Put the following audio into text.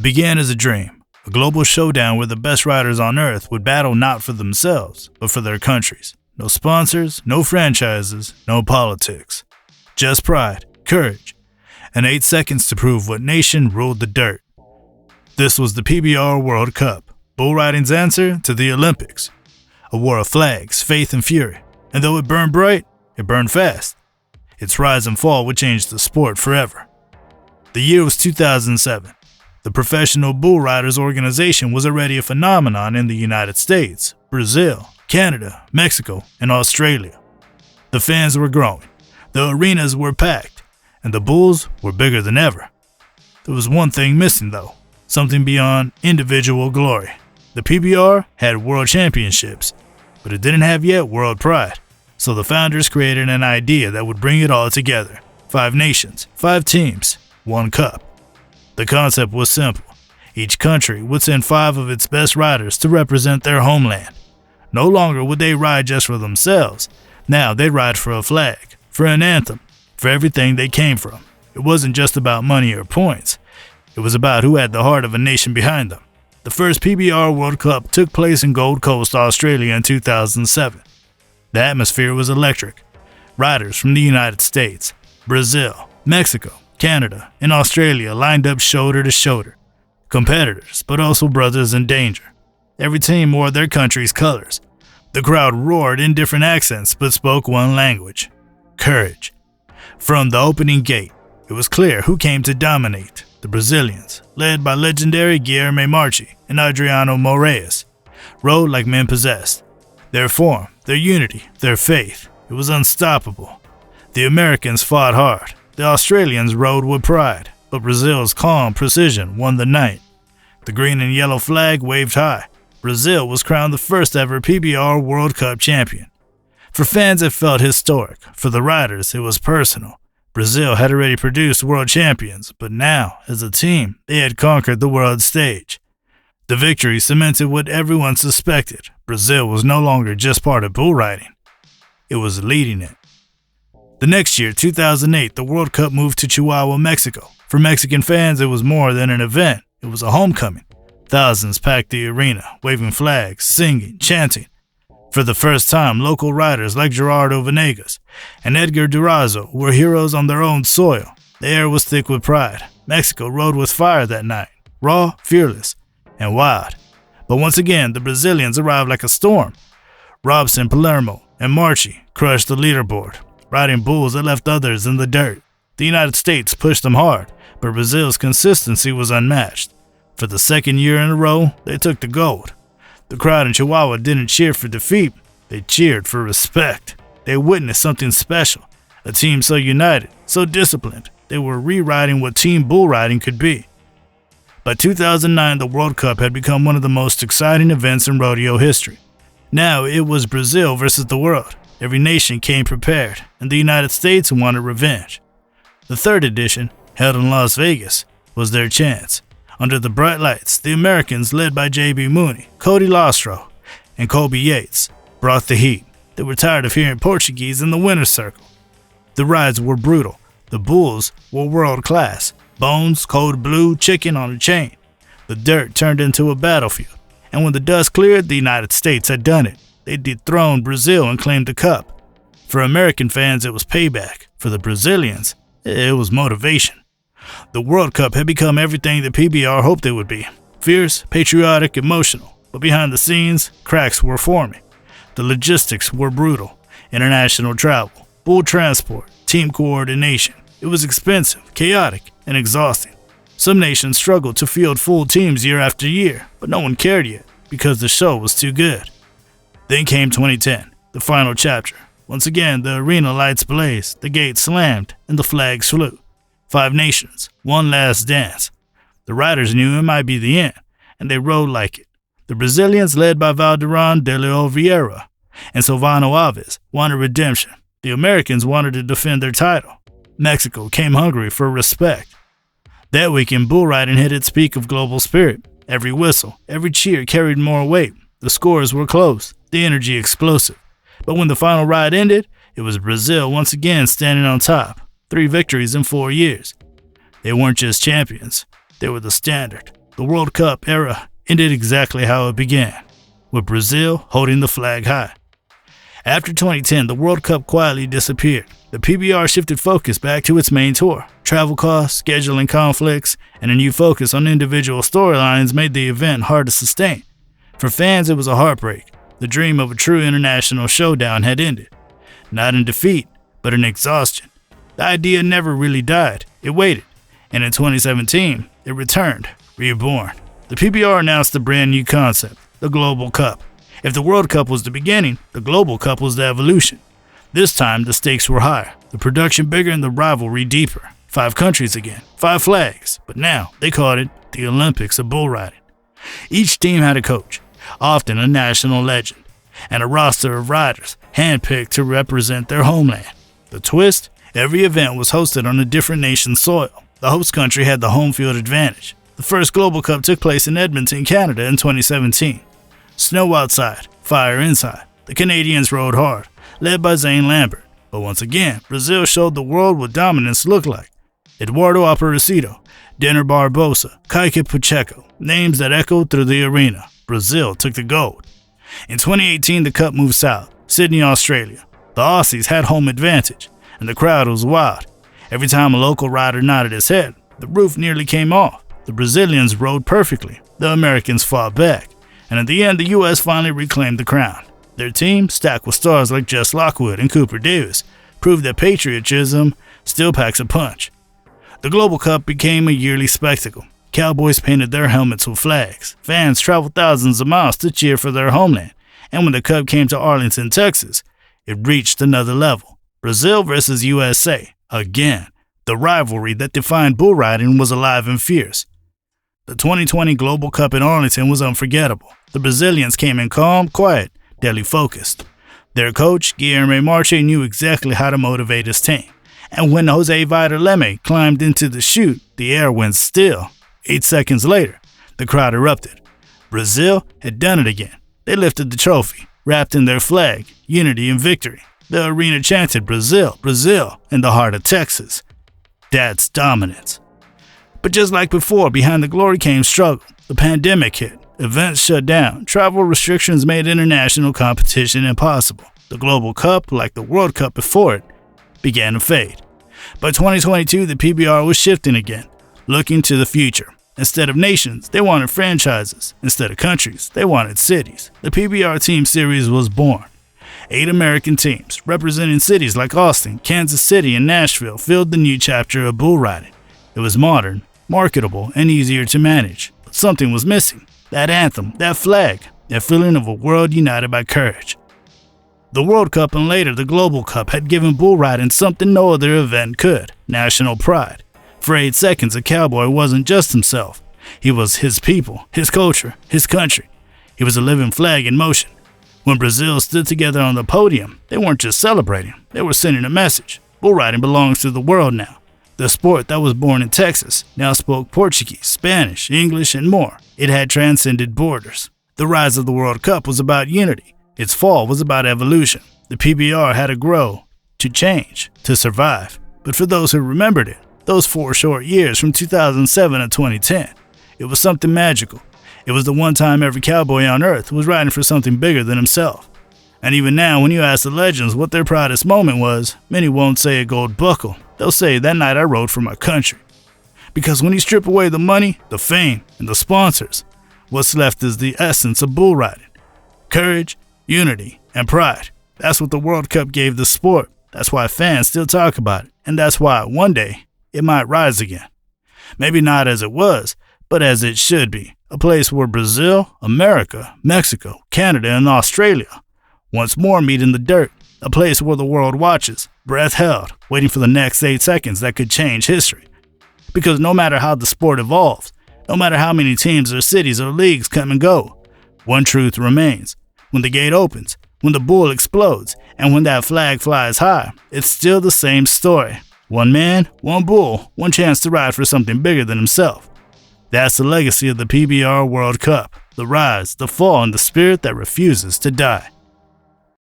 It began as a dream, a global showdown where the best riders on Earth would battle not for themselves, but for their countries. No sponsors, no franchises, no politics. Just pride, courage, and 8 seconds to prove what nation ruled the dirt. This was the PBR World Cup, bull riding's answer to the Olympics. A war of flags, faith, and fury. And though it burned bright, it burned fast. Its rise and fall would change the sport forever. The year was 2007. The Professional Bull Riders Organization was already a phenomenon in the United States, Brazil, Canada, Mexico, and Australia. The fans were growing, the arenas were packed, and the bulls were bigger than ever. There was one thing missing though, something beyond individual glory. The PBR had world championships, but it didn't have yet world pride. So the founders created an idea that would bring it all together. 5 nations, 5 teams, 1 cup. The concept was simple. Each country would send 5 of its best riders to represent their homeland. No longer would they ride just for themselves. Now they'd ride for a flag, for an anthem, for everything they came from. It wasn't just about money or points. It was about who had the heart of a nation behind them. The first PBR World Cup took place in Gold Coast, Australia in 2007. The atmosphere was electric. Riders from the United States, Brazil, Mexico, Canada, and Australia lined up shoulder to shoulder. Competitors, but also brothers in danger. Every team wore their country's colors. The crowd roared in different accents but spoke one language: courage. From the opening gate, it was clear who came to dominate. The Brazilians, led by legendary Guilherme Marchi and Adriano Moraes, rode like men possessed. Their form, their unity, their faith, it was unstoppable. The Americans fought hard. The Australians rode with pride, but Brazil's calm precision won the night. The green and yellow flag waved high. Brazil was crowned the first ever PBR World Cup champion. For fans, it felt historic. For the riders, it was personal. Brazil had already produced world champions, but now, as a team, they had conquered the world stage. The victory cemented what everyone suspected. Brazil was no longer just part of bull riding. It was leading it. The next year, 2008, the World Cup moved to Chihuahua, Mexico. For Mexican fans, it was more than an event. It was a homecoming. Thousands packed the arena, waving flags, singing, chanting. For the first time, local riders like Gerardo Venegas and Edgar Durazo were heroes on their own soil. The air was thick with pride. Mexico rode with fire that night, raw, fearless, and wild. But once again, the Brazilians arrived like a storm. Robson, Palermo, and Marchi crushed the leaderboard, riding bulls that left others in the dirt. The United States pushed them hard, but Brazil's consistency was unmatched. For the second year in a row, they took the gold. The crowd in Chihuahua didn't cheer for defeat, they cheered for respect. They witnessed something special, a team so united, so disciplined, they were rewriting what team bull riding could be. By 2009, the World Cup had become one of the most exciting events in rodeo history. Now it was Brazil versus the world. Every nation came prepared, and the United States wanted revenge. The third edition, held in Las Vegas, was their chance. Under the bright lights, the Americans, led by J.B. Mooney, Cody Lostro, and Kobe Yates, brought the heat. They were tired of hearing Portuguese in the winner's circle. The rides were brutal. The bulls were world class. Bones, cold blue, chicken on a chain. The dirt turned into a battlefield. And when the dust cleared, the United States had done it. They dethroned Brazil and claimed the cup. For American fans, it was payback. For the Brazilians, it was motivation. The World Cup had become everything the PBR hoped it would be. Fierce, patriotic, emotional. But behind the scenes, cracks were forming. The logistics were brutal. International travel, bull transport, team coordination. It was expensive, chaotic, and exhausting. Some nations struggled to field full teams year after year, but no one cared yet because the show was too good. Then came 2010, the final chapter. Once again, the arena lights blazed, the gates slammed, and the flags flew. 5 nations, one last dance. The riders knew it might be the end, and they rode like it. The Brazilians, led by Valdeirão de Oliveira and Silvano Alves, wanted redemption. The Americans wanted to defend their title. Mexico came hungry for respect. That weekend, bull riding hit its peak of global spirit. Every whistle, every cheer carried more weight. The scores were close, the energy explosive. But when the final ride ended, it was Brazil once again standing on top. 3 victories in 4 years. They weren't just champions, they were the standard. the World Cup era ended exactly how it began, with Brazil holding the flag high. After 2010, the World Cup quietly disappeared. The PBR shifted focus back to its main tour. Travel costs, scheduling conflicts, and a new focus on individual storylines made the event hard to sustain. For fans, it was a heartbreak. The dream of a true international showdown had ended. Not in defeat, but in exhaustion. The idea never really died. It waited. And in 2017, it returned, reborn. The PBR announced a brand new concept, the Global Cup. If the World Cup was the beginning, the Global Cup was the evolution. This time, the stakes were higher, the production bigger and the rivalry deeper. 5 countries again, 5 flags, but now they called it the Olympics of bull riding. Each team had a coach, often a national legend, and a roster of riders handpicked to represent their homeland. The twist? Every event was hosted on a different nation's soil. The host country had the home field advantage. The first Global Cup took place in Edmonton, Canada in 2017. Snow outside, fire inside. The Canadians rode hard, led by Zane Lambert. But once again, Brazil showed the world what dominance looked like. Eduardo Aparecido, Denner Barbosa, Kike Pacheco, names that echoed through the arena. Brazil took the gold. In 2018, the Cup moved south, Sydney, Australia. The Aussies had home advantage, and the crowd was wild. Every time a local rider nodded his head, the roof nearly came off. The Brazilians rode perfectly. The Americans fought back. And at the end, the U.S. finally reclaimed the crown. Their team, stacked with stars like Jess Lockwood and Cooper Davis, proved that patriotism still packs a punch. The Global Cup became a yearly spectacle. Cowboys painted their helmets with flags. Fans traveled thousands of miles to cheer for their homeland. And when the Cup came to Arlington, Texas, it reached another level. Brazil versus USA. Again, the rivalry that defined bull riding was alive and fierce. The 2020 Global Cup in Arlington was unforgettable. The Brazilians came in calm, quiet, deadly focused. Their coach, Guilherme Marche, knew exactly how to motivate his team. And when Jose Vitor climbed into the chute, the air went still. 8 seconds later, the crowd erupted. Brazil had done it again. They lifted the trophy, wrapped in their flag, unity and victory. The arena chanted, "Brazil, Brazil," in the heart of Texas. That's dominance. But just like before, behind the glory came struggle. The pandemic hit. Events shut down. Travel restrictions made international competition impossible. The Global Cup, like the World Cup before it, began to fade. By 2022, the PBR was shifting again, looking to the future. Instead of nations, they wanted franchises. Instead of countries, they wanted cities. The PBR Team Series was born. 8 American teams, representing cities like Austin, Kansas City, and Nashville, filled the new chapter of bull riding. It was modern, marketable, and easier to manage. But something was missing. That anthem, that flag, that feeling of a world united by courage. The World Cup and later the Global Cup had given bull riding something no other event could: national pride. For 8 seconds, a cowboy wasn't just himself. He was his people, his culture, his country. He was a living flag in motion. When Brazil stood together on the podium, they weren't just celebrating, they were sending a message. Bull riding belongs to the world now. The sport that was born in Texas now spoke Portuguese, Spanish, English, and more. It had transcended borders. The rise of the World Cup was about unity. Its fall was about evolution. The PBR had to grow, to change, to survive. But for those who remembered it, those 4 short years from 2007 to 2010, it was something magical. It was the one time every cowboy on earth was riding for something bigger than himself. And even now, when you ask the legends what their proudest moment was, many won't say a gold buckle. They'll say, "That night I rode for my country." Because when you strip away the money, the fame, and the sponsors, what's left is the essence of bull riding. Courage, unity, and pride. That's what the World Cup gave the sport. That's why fans still talk about it. And that's why one day it might rise again. Maybe not as it was, but as it should be. A place where Brazil, America, Mexico, Canada, and Australia once more meet in the dirt. A place where the world watches, breath held, waiting for the next 8 seconds that could change history. Because no matter how the sport evolves, no matter how many teams or cities or leagues come and go, one truth remains. When the gate opens, when the bull explodes, and when that flag flies high, it's still the same story. One man, one bull, one chance to ride for something bigger than himself. That's the legacy of the PBR World Cup. The rise, the fall, and the spirit that refuses to die.